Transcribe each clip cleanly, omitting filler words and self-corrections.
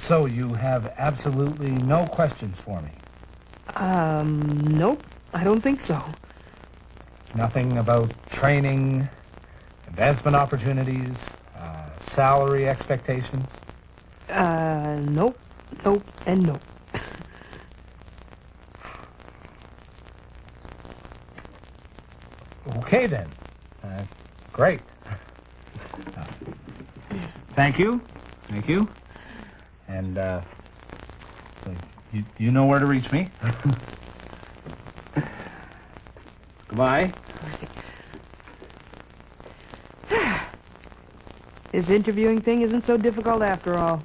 So you have absolutely no questions for me? Nope. I don't think so. Nothing about training, advancement opportunities, salary expectations? Nope. Nope, and nope. Okay, then. Great. Thank you. Thank you. And, so you know where to reach me. Goodbye. This interviewing thing isn't so difficult after all.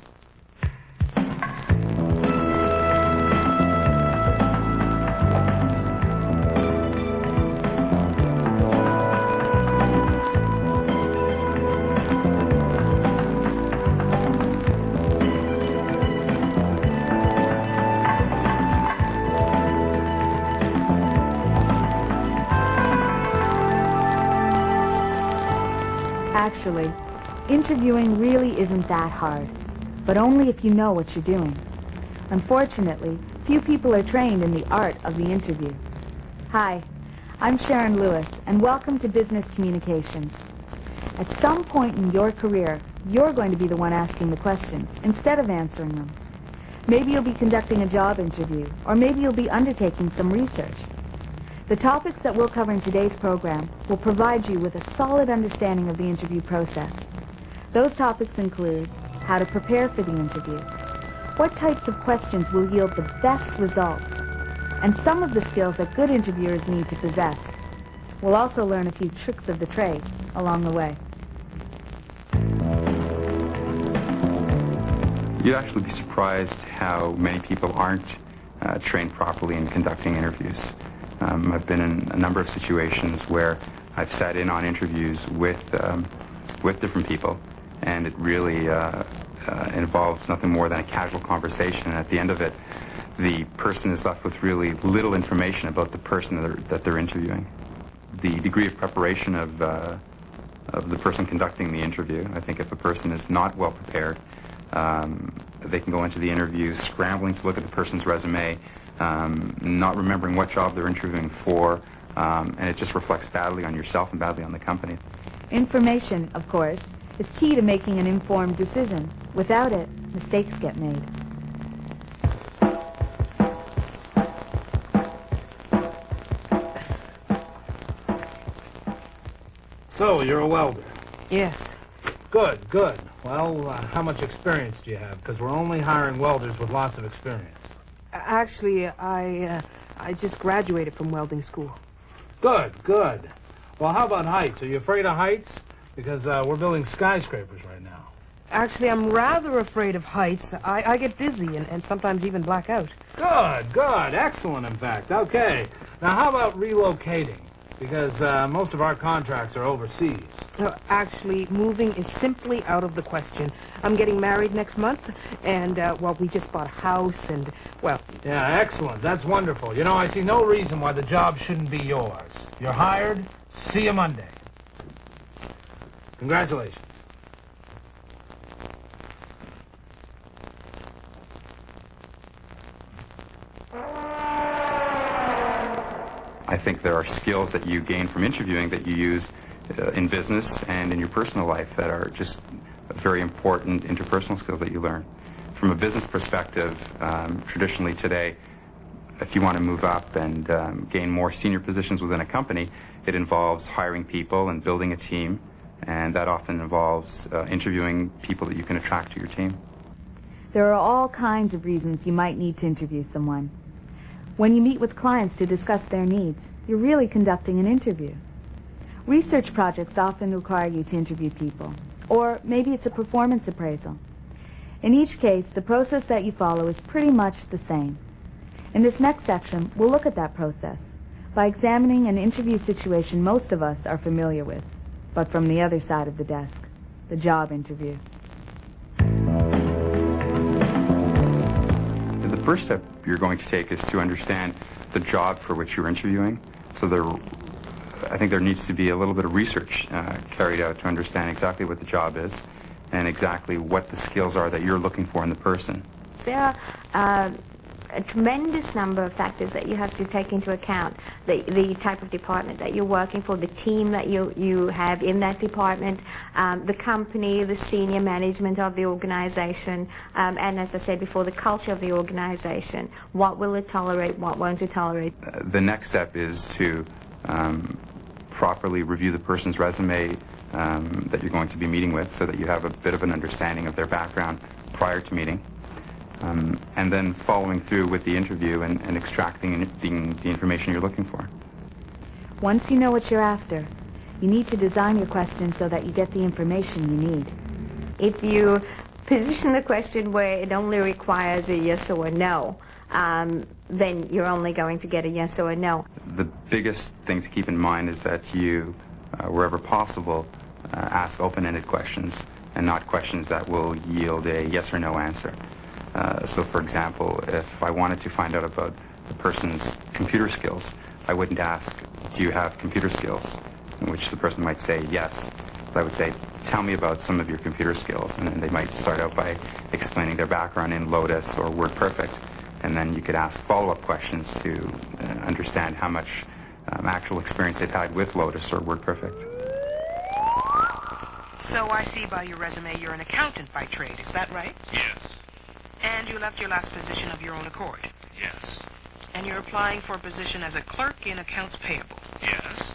Actually, interviewing really isn't that hard, but only if you know what you're doing. Unfortunately, few people are trained in the art of the interview. Hi, I'm Sharon Lewis, and welcome to Business Communications. At some point in your career, you're going to be the one asking the questions instead of answering them. Maybe you'll be conducting a job interview, or maybe you'll be undertaking some research. The topics that we'll cover in today's program will provide you with a solid understanding of the interview process. Those topics include how to prepare for the interview, what types of questions will yield the best results, and some of the skills that good interviewers need to possess. We'll also learn a few tricks of the trade along the way. You'd actually be surprised how many people aren't trained properly in conducting interviews. I've been in a number of situations where I've sat in on interviews with different people, and it really involves nothing more than a casual conversation, and at the end of it, the person is left with really little information about the person that they're interviewing. The degree of preparation of the person conducting the interview, I think if a person is not well prepared, they can go into the interview scrambling to look at the person's resume, not remembering what job they're interviewing for, and it just reflects badly on yourself and badly on the company. Information, of course, is key to making an informed decision. Without it, mistakes get made. So, you're a welder. Yes. Good, good. Well, how much experience do you have? Because we're only hiring welders with lots of experience. Actually, I just graduated from welding school. Good, good. Well, how about heights? Are you afraid of heights? Because we're building skyscrapers right now. Actually, I'm rather afraid of heights. I get dizzy and sometimes even black out. Good, good. Excellent, in fact. Okay. Now, how about relocating? Because most of our contracts are overseas. Actually, moving is simply out of the question. I'm getting married next month, and, well, we just bought a house, and, well... Yeah, excellent. That's wonderful. You know, I see no reason why the job shouldn't be yours. You're hired. See you Monday. Congratulations. I think there are skills that you gain from interviewing that you use in business and in your personal life that are just very important interpersonal skills that you learn. From a business perspective, traditionally today, if you want to move up and gain more senior positions within a company, it involves hiring people and building a team, and that often involves interviewing people that you can attract to your team. There are all kinds of reasons you might need to interview someone. When you meet with clients to discuss their needs, you're really conducting an interview. Research projects often require you to interview people, or maybe it's a performance appraisal. In each case, the process that you follow is pretty much the same. In this next section, we'll look at that process by examining an interview situation most of us are familiar with, but from the other side of the desk, the job interview. The first step you're going to take is to understand the job for which you're interviewing. So I think there needs to be a little bit of research carried out to understand exactly what the job is and exactly what the skills are that you're looking for in the person. There are a tremendous number of factors that you have to take into account. The type of department that you're working for, the team that you have in that department, the company, the senior management of the organization, and as I said before, the culture of the organization. What will it tolerate, what won't it tolerate? The next step is to properly review the person's resume that you're going to be meeting with so that you have a bit of an understanding of their background prior to meeting. And then following through with the interview and extracting the information you're looking for. Once you know what you're after, you need to design your questions so that you get the information you need. If you position the question where it only requires a yes or a no, then you're only going to get a yes or a no. The biggest thing to keep in mind is that you, wherever possible, ask open-ended questions and not questions that will yield a yes or no answer. So, for example, if I wanted to find out about the person's computer skills, I wouldn't ask, do you have computer skills? In which the person might say yes. But I would say, tell me about some of your computer skills. And then they might start out by explaining their background in Lotus or WordPerfect. And then you could ask follow-up questions to understand how much actual experience they've had with Lotus or WordPerfect. So I see by your resume you're an accountant by trade, is that right? Yes. And you left your last position of your own accord. Yes. And you're applying for a position as a clerk in accounts payable. Yes.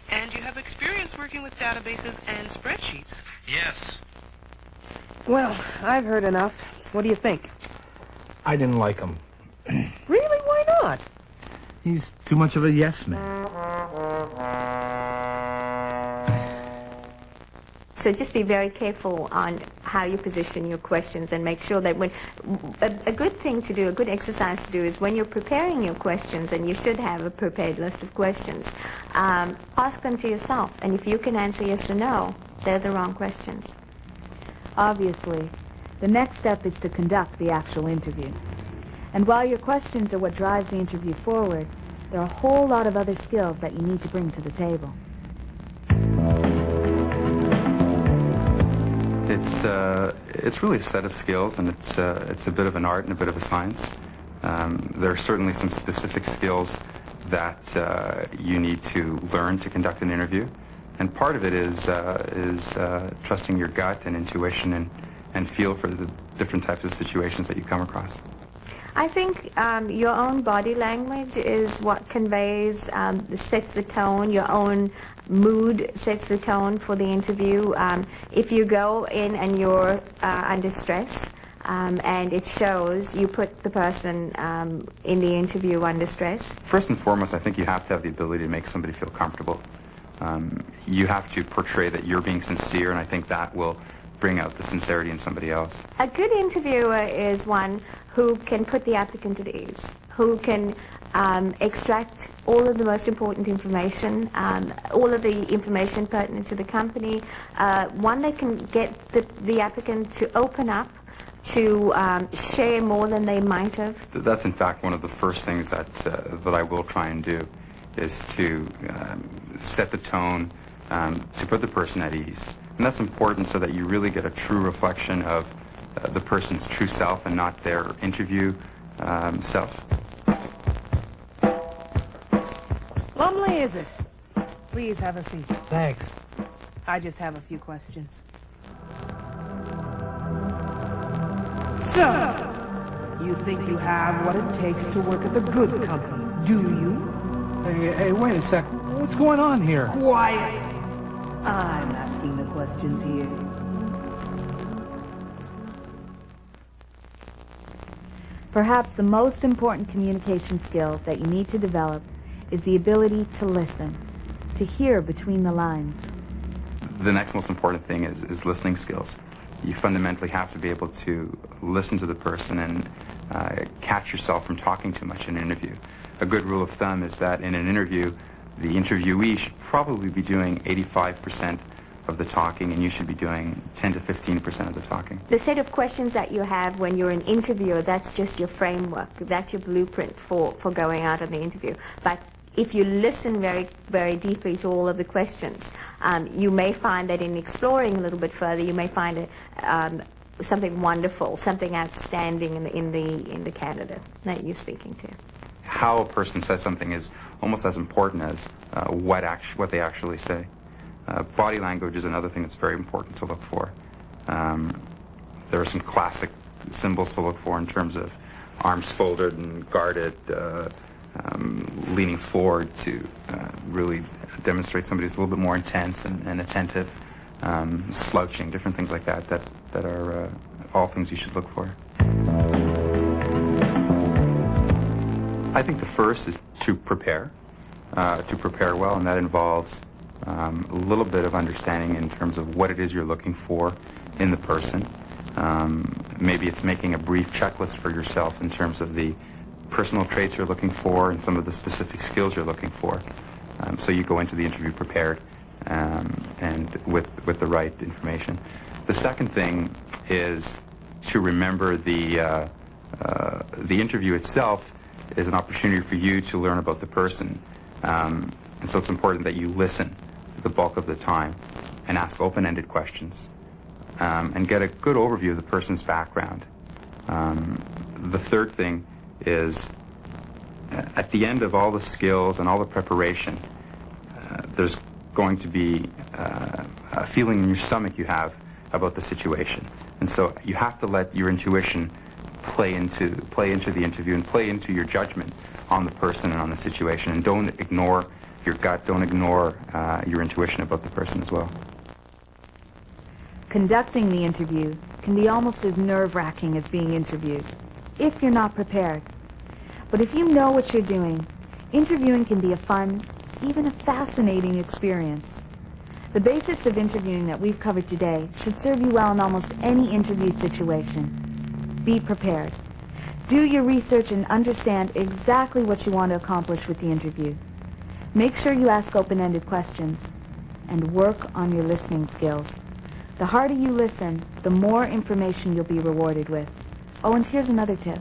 And you have experience working with databases and spreadsheets. Yes. Well, I've heard enough. What do you think? I didn't like him. Really? Why not? He's too much of a yes man. So just be very careful on how you position your questions and make sure that when a good thing to do, a good exercise to do is when you're preparing your questions, and you should have a prepared list of questions, ask them to yourself. And if you can answer yes or no, they're the wrong questions. Obviously, the next step is to conduct the actual interview. And while your questions are what drives the interview forward, there are a whole lot of other skills that you need to bring to the table. It's really a set of skills, and it's a bit of an art and a bit of a science. There are certainly some specific skills that you need to learn to conduct an interview, and part of it is trusting your gut and intuition and feel for the different types of situations that you come across. I think your own body language is what conveys, sets the tone. Your own mood sets the tone for the interview. If you go in and you're under stress, and it shows, you put the person in the interview under stress. First and foremost, I think you have to have the ability to make somebody feel comfortable. You have to portray that you're being sincere, and I think that will bring out the sincerity in somebody else. A good interviewer is one who can put the applicant at ease, who can extract all of the most important information, all of the information pertinent to the company, one that can get the applicant to open up, to share more than they might have. That's in fact one of the first things that I will try and do, is to set the tone, to put the person at ease. And that's important so that you really get a true reflection of the person's true self and not their interview self. Lumley, is it? Please have a seat. Thanks. I just have a few questions. So, you think you have what it takes to work at the good company, do you? Hey, wait a sec. What's going on here? Quiet! I'm asking the questions here. Perhaps the most important communication skill that you need to develop is the ability to listen, to hear between the lines. The next most important thing is listening skills. You fundamentally have to be able to listen to the person and catch yourself from talking too much in an interview. A good rule of thumb is that in an interview, the interviewee should probably be doing 85% of the talking, and you should be doing 10 to 15% of the talking. The set of questions that you have when you're an interviewer, that's just your framework. That's your blueprint for going out on the interview. But if you listen very, very deeply to all of the questions, you may find that in exploring a little bit further, you may find something wonderful, something outstanding in the candidate that you're speaking to? How a person says something is almost as important as what they actually say. Body language is another thing that's very important to look for. There are some classic symbols to look for in terms of arms folded and guarded, leaning forward to really demonstrate somebody's a little bit more intense and attentive, slouching, different things like that are all things you should look for. I think the first is to prepare well, and that involves a little bit of understanding in terms of what it is you're looking for in the person. Maybe it's making a brief checklist for yourself in terms of the personal traits you're looking for and some of the specific skills you're looking for. So you go into the interview prepared and with the right information. The second thing is to remember the interview itself is an opportunity for you to learn about the person. And so it's important that you listen the bulk of the time and ask open-ended questions and get a good overview of the person's background. The third thing is at the end of all the skills and all the preparation, there's going to be a feeling in your stomach you have about the situation. And so you have to let your intuition play into the interview and play into your judgment on the person and on the situation. And don't ignore your gut, don't ignore your intuition about the person as well. Conducting the interview can be almost as nerve-wracking as being interviewed, if you're not prepared. But if you know what you're doing, interviewing can be a fun, even a fascinating experience. The basics of interviewing that we've covered today should serve you well in almost any interview situation. Be prepared. Do your research and understand exactly what you want to accomplish with the interview. Make sure you ask open-ended questions and work on your listening skills. The harder you listen, the more information you'll be rewarded with. Oh, and here's another tip.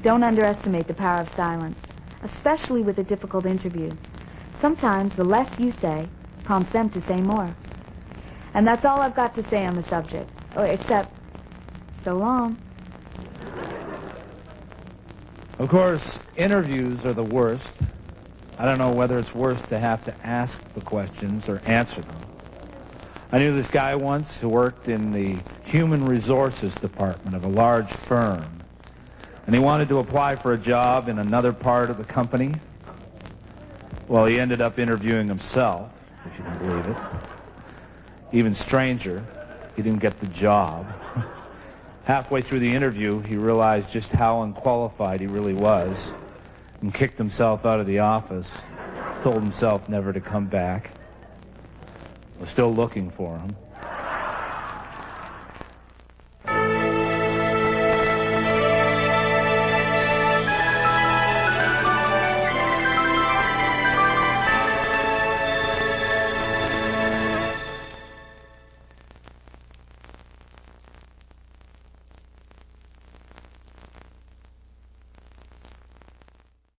Don't underestimate the power of silence, especially with a difficult interview. Sometimes the less you say prompts them to say more. And that's all I've got to say on the subject. Oh, except, so long. Of course, interviews are the worst. I don't know whether it's worse to have to ask the questions or answer them. I knew this guy once who worked in the human resources department of a large firm, and he wanted to apply for a job in another part of the company. Well, he ended up interviewing himself, if you can believe it. Even stranger, he didn't get the job. Halfway through the interview, he realized just how unqualified he really was and kicked himself out of the office, told himself never to come back. We're still looking for him.